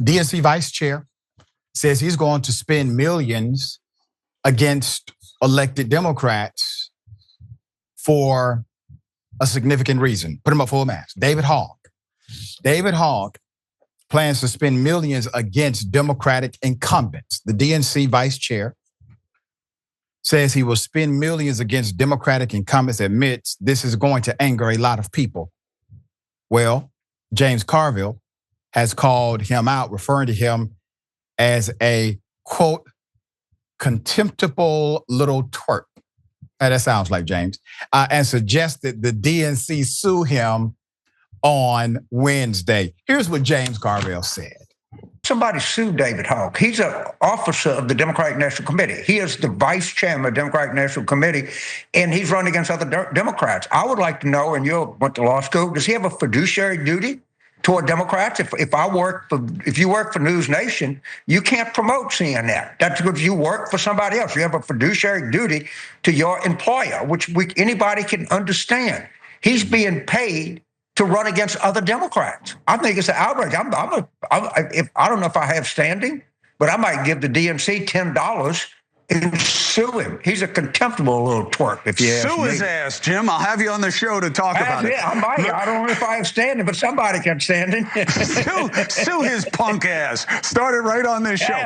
DNC vice chair says he's going to spend millions against elected Democrats for a significant reason. Put him up for a match. David Hogg. David Hogg plans to spend millions against Democratic incumbents. The DNC vice chair says he will spend millions against Democratic incumbents, admits this is going to anger a lot of people. Well, James Carville has called him out, referring to him as a, quote, contemptible little twerp. That sounds like James. And suggested the DNC sue him on Wednesday. Here's what James Carville said. Somebody sued David Hogg. He's an officer of the Democratic National Committee. He is the vice chairman of the Democratic National Committee, and he's running against other Democrats. I would like to know, and you went to law school, does he have a fiduciary duty toward Democrats? If you work for News Nation, you can't promote CNN. That's because you work for somebody else. You have a fiduciary duty to your employer, which anybody can understand. He's being paid to run against other Democrats. I think it's an outrage. I don't know if I have standing, but I might give the DNC $10 and sue him. He's a contemptible little twerp, if you ask me. Sue his ass, Jim. I'll have you on the show to talk about it. I might. I don't know if I have standing, but somebody can stand him. Sue his punk ass. Start it right on this show.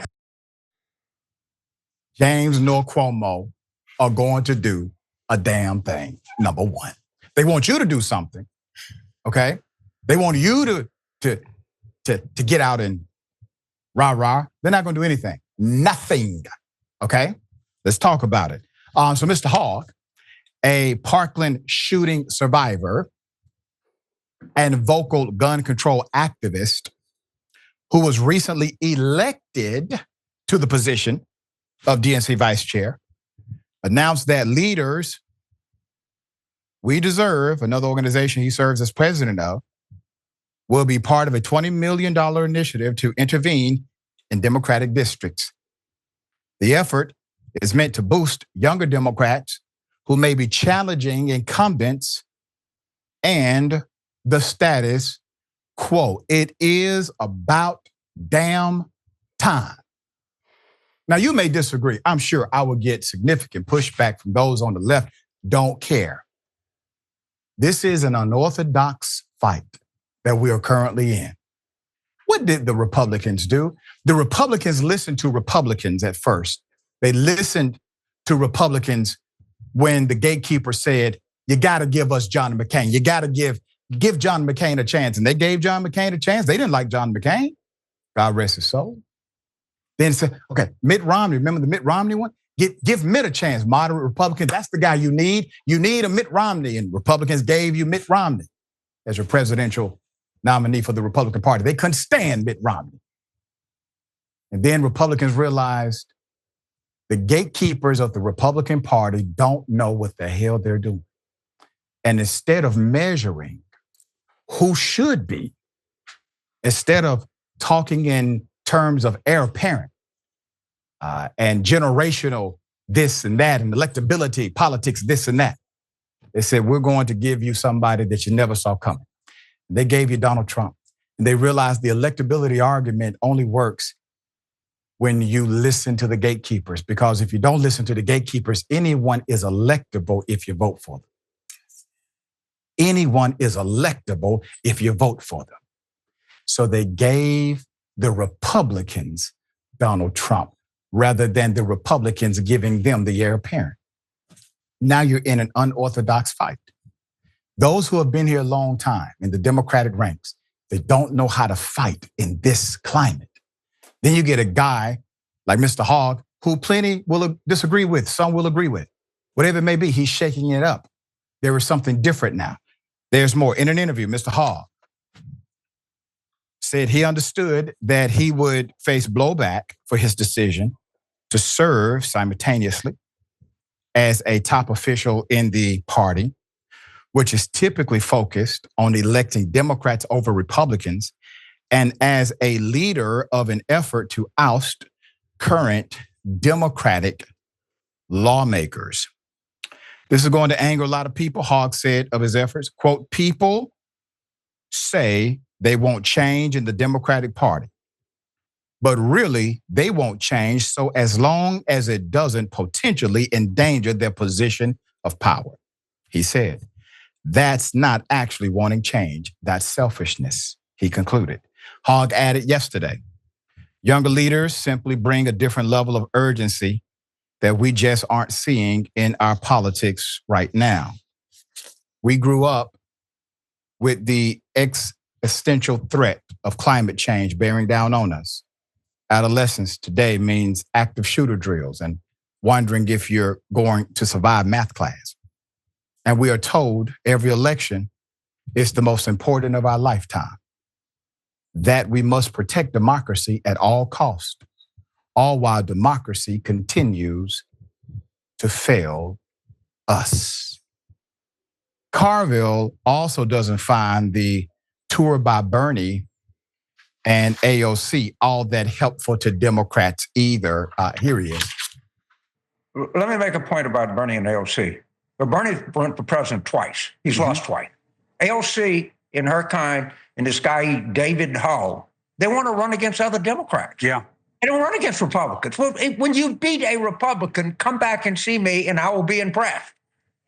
James nor Cuomo are going to do a damn thing, number one. They want you to do something. Okay, they want you to get out and rah-rah. They're not going to do anything. Nothing. Okay, let's talk about it. So Mr. Hogg, a Parkland shooting survivor and vocal gun control activist who was recently elected to the position of DNC vice chair, announced that leaders We Deserve, another organization he serves as president of, will be part of a $20 million initiative to intervene in Democratic districts. The effort is meant to boost younger Democrats who may be challenging incumbents and the status quo. It is about damn time. Now, you may disagree. I'm sure I will get significant pushback from those on the left. Don't care. This is an unorthodox fight that we are currently in. What did the Republicans do? The Republicans listened to Republicans at first. They listened to Republicans when the gatekeeper said, you gotta give us John McCain. You gotta give John McCain a chance. And they gave John McCain a chance. They didn't like John McCain. God rest his soul. Then said, okay, Mitt Romney, remember the Mitt Romney one? Give Mitt a chance, moderate Republican. That's the guy you need. You need a Mitt Romney, and Republicans gave you Mitt Romney as your presidential nominee for the Republican Party. They couldn't stand Mitt Romney. And then Republicans realized the gatekeepers of the Republican Party don't know what the hell they're doing. And instead of measuring who should be, instead of talking in terms of heir apparent, and generational this and that, and electability, politics, this and that. They said, we're going to give you somebody that you never saw coming. They gave you Donald Trump. And they realized the electability argument only works when you listen to the gatekeepers, because if you don't listen to the gatekeepers, anyone is electable if you vote for them. Anyone is electable if you vote for them. So they gave the Republicans Donald Trump, rather than the Republicans giving them the heir apparent. Now you're in an unorthodox fight. Those who have been here a long time in the Democratic ranks, they don't know how to fight in this climate. Then you get a guy like Mr. Hogg, who plenty will disagree with, some will agree with. Whatever it may be, he's shaking it up. There is something different now. There's more. In an interview, Mr. Hogg said he understood that he would face blowback for his decision to serve simultaneously as a top official in the party, which is typically focused on electing Democrats over Republicans, and as a leader of an effort to oust current Democratic lawmakers. This is going to anger a lot of people, Hogg said of his efforts. Quote, people say they want change in the Democratic Party. but really they won't change so as long as it doesn't potentially endanger their position of power. He said, that's not actually wanting change. That's selfishness, he concluded. Hogg added yesterday, younger leaders simply bring a different level of urgency that we just aren't seeing in our politics right now. We grew up with the existential threat of climate change bearing down on us. Adolescence today means active shooter drills and wondering if you're going to survive math class. And we are told every election is the most important of our lifetime, that we must protect democracy at all costs, all while democracy continues to fail us. Carville also doesn't find the tour by Bernie and AOC all that helpful to Democrats either. Here he is. Let me make a point about Bernie and AOC. But Bernie run for president twice. He's lost twice. AOC, in her kind, and this guy, David Hogg, they want to run against other Democrats. Yeah. They don't run against Republicans. Well, when you beat a Republican, come back and see me and I will be impressed.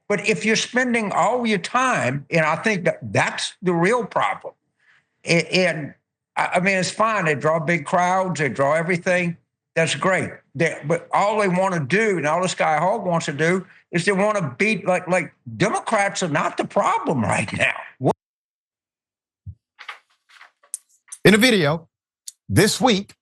But if you're spending all your time, and I think that's the real problem. And I mean, it's fine. They draw big crowds. They draw everything. That's great. But all they want to do, and all this guy Hogg wants to do, is they want to beat, like Democrats are not the problem right now. In a video this week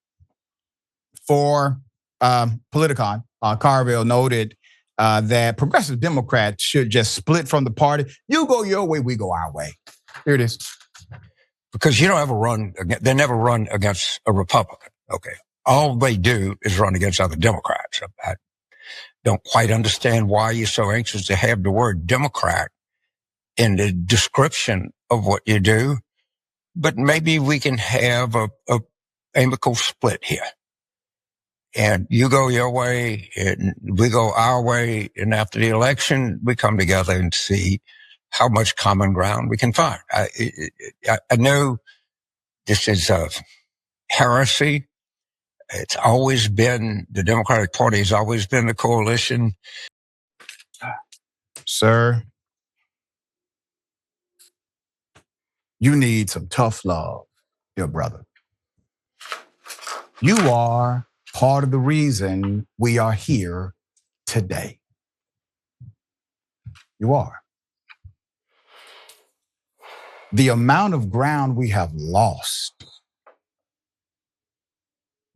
for Politicon, Carville noted that progressive Democrats should just split from the party. You go your way, we go our way. Here it is. Because you don't ever run, they never run against a Republican, okay? All they do is run against other Democrats. I don't quite understand why you're so anxious to have the word Democrat in the description of what you do, but maybe we can have a amicable split here. And you go your way, and we go our way, and after the election, we come together and see how much common ground we can find. I know this is a heresy. It's always been, the Democratic Party has always been the coalition. Sir, you need some tough love, dear brother. You are part of the reason we are here today. You are. The amount of ground we have lost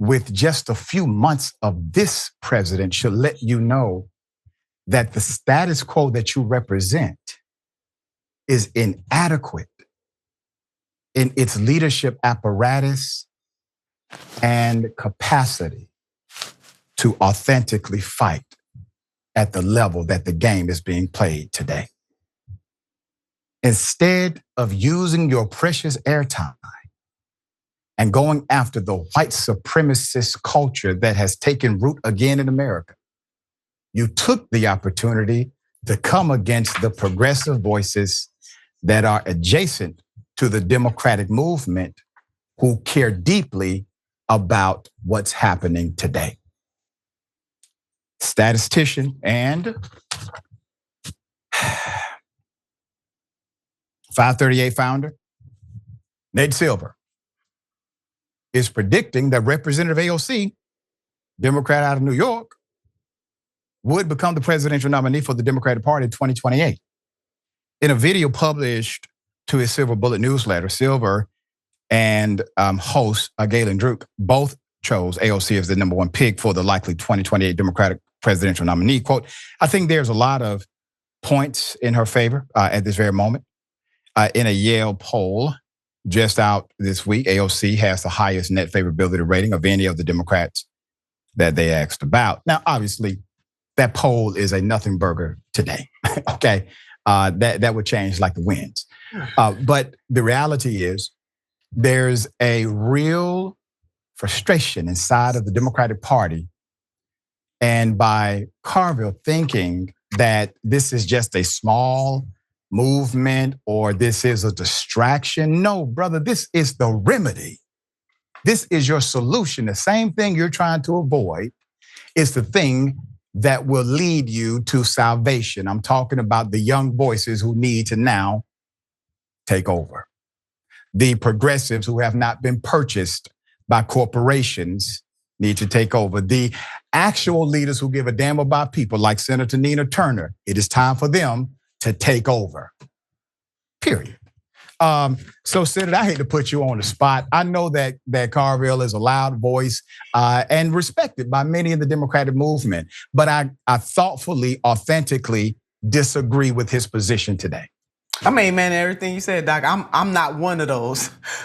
with just a few months of this president should let you know that the status quo that you represent is inadequate in its leadership apparatus and capacity to authentically fight at the level that the game is being played today. Instead of using your precious airtime and going after the white supremacist culture that has taken root again in America, you took the opportunity to come against the progressive voices that are adjacent to the democratic movement who care deeply about what's happening today. Statistician and 538 founder Nate Silver is predicting that Representative AOC, Democrat out of New York, would become the presidential nominee for the Democratic Party in 2028. In a video published to his Silver Bullet newsletter, Silver and host Galen Druk both chose AOC as the number one pick for the likely 2028 Democratic presidential nominee. Quote, I think there's a lot of points in her favor at this very moment. In a Yale poll just out this week, AOC has the highest net favorability rating of any of the Democrats that they asked about. Now, obviously, that poll is a nothing burger today, okay? That would change like the winds. But the reality is there's a real frustration inside of the Democratic Party, and by Carville thinking that this is just a small movement or this is a distraction. No, brother, this is the remedy This is your solution. The same thing you're trying to avoid is the thing that will lead you to salvation. I'm talking about the young voices who need to now take over. The progressives who have not been purchased by corporations need to take over. The actual leaders who give a damn about people, like Senator Nina Turner, it is time for them to take over. Period. So, Senator, I hate to put you on the spot. I know that Carville is a loud voice and respected by many in the Democratic movement, but I thoughtfully, authentically disagree with his position today. I mean, man, everything you said, Doc, I'm not one of those.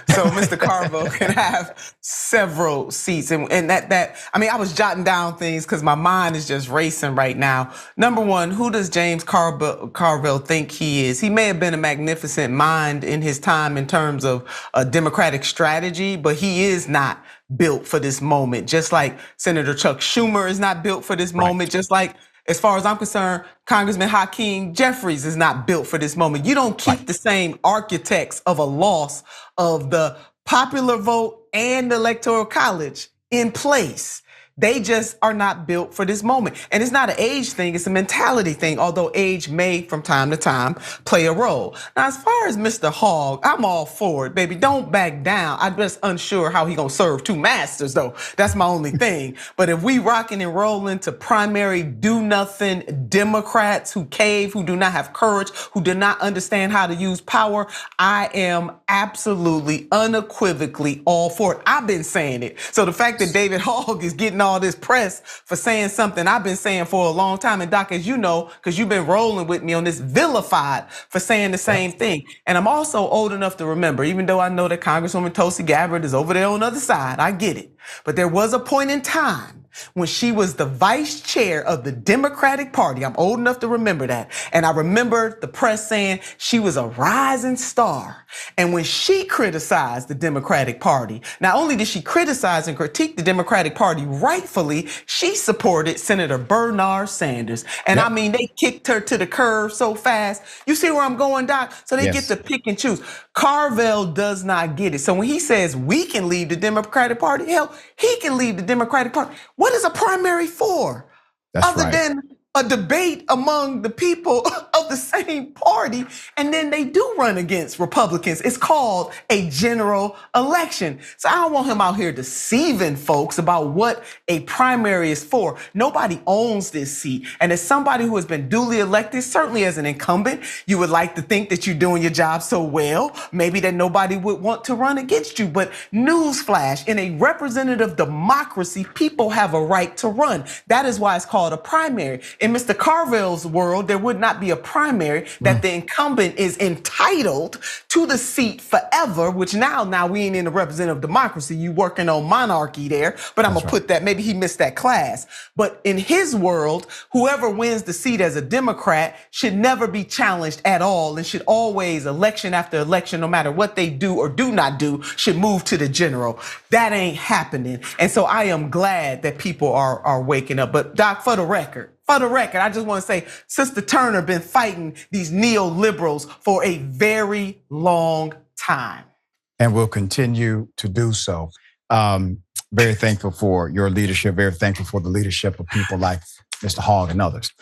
So Mr. Carville can have several seats. And that I mean, I was jotting down things because my mind is just racing right now. Number one, who does James Carville think he is? He may have been a magnificent mind in his time in terms of a Democratic strategy, but he is not built for this moment. Just like Senator Chuck Schumer is not built for this moment, just like, as far as I'm concerned, Congressman Hakeem Jeffries is not built for this moment. You don't keep the same architects of a loss of the popular vote and the Electoral College in place. They just are not built for this moment. And it's not an age thing, it's a mentality thing, although age may from time to time play a role. Now, as far as Mr. Hogg, I'm all for it, baby. Don't back down. I'm just unsure how he gonna serve two masters though. That's my only thing. But if we rocking and rolling to primary do nothing Democrats who cave, who do not have courage, who do not understand how to use power, I am absolutely unequivocally all for it. I've been saying it. So the fact that David Hogg is getting all this press for saying something I've been saying for a long time. And Doc, as you know, because you've been rolling with me on this, vilified for saying the same thing. And I'm also old enough to remember, even though I know that Congresswoman Tulsi Gabbard is over there on the other side, I get it. But there was a point in time when she was the vice chair of the Democratic Party. I'm old enough to remember that. And I remember the press saying she was a rising star. And when she criticized the Democratic Party, not only did she criticize and critique the Democratic Party rightfully, she supported Senator Bernard Sanders. And I mean, they kicked her to the curb so fast. You see where I'm going, Doc? So they get to pick and choose. Carville does not get it. So when he says we can leave the Democratic Party, hell, he can leave the Democratic Party. What is a primary for? Other than a debate among the people of the same party, and then they do run against Republicans. It's called a general election. So I don't want him out here deceiving folks about what a primary is for. Nobody owns this seat. And as somebody who has been duly elected, certainly as an incumbent, you would like to think that you're doing your job so well, maybe that nobody would want to run against you. But newsflash, in a representative democracy, people have a right to run. That is why it's called a primary. In Mr. Carville's world, there would not be a primary, that the incumbent is entitled to the seat forever, which now we ain't in a representative democracy. You working on monarchy there, but I'm gonna put that, maybe he missed that class. But in his world, whoever wins the seat as a Democrat should never be challenged at all and should always, election after election, no matter what they do or do not do, should move to the general. That ain't happening. And so I am glad that people are waking up. But Doc, for the record, I just want to say, Sister Turner been fighting these neoliberals for a very long time. And will continue to do so. Very thankful for your leadership, very thankful for the leadership of people like Mr. Hogg and others.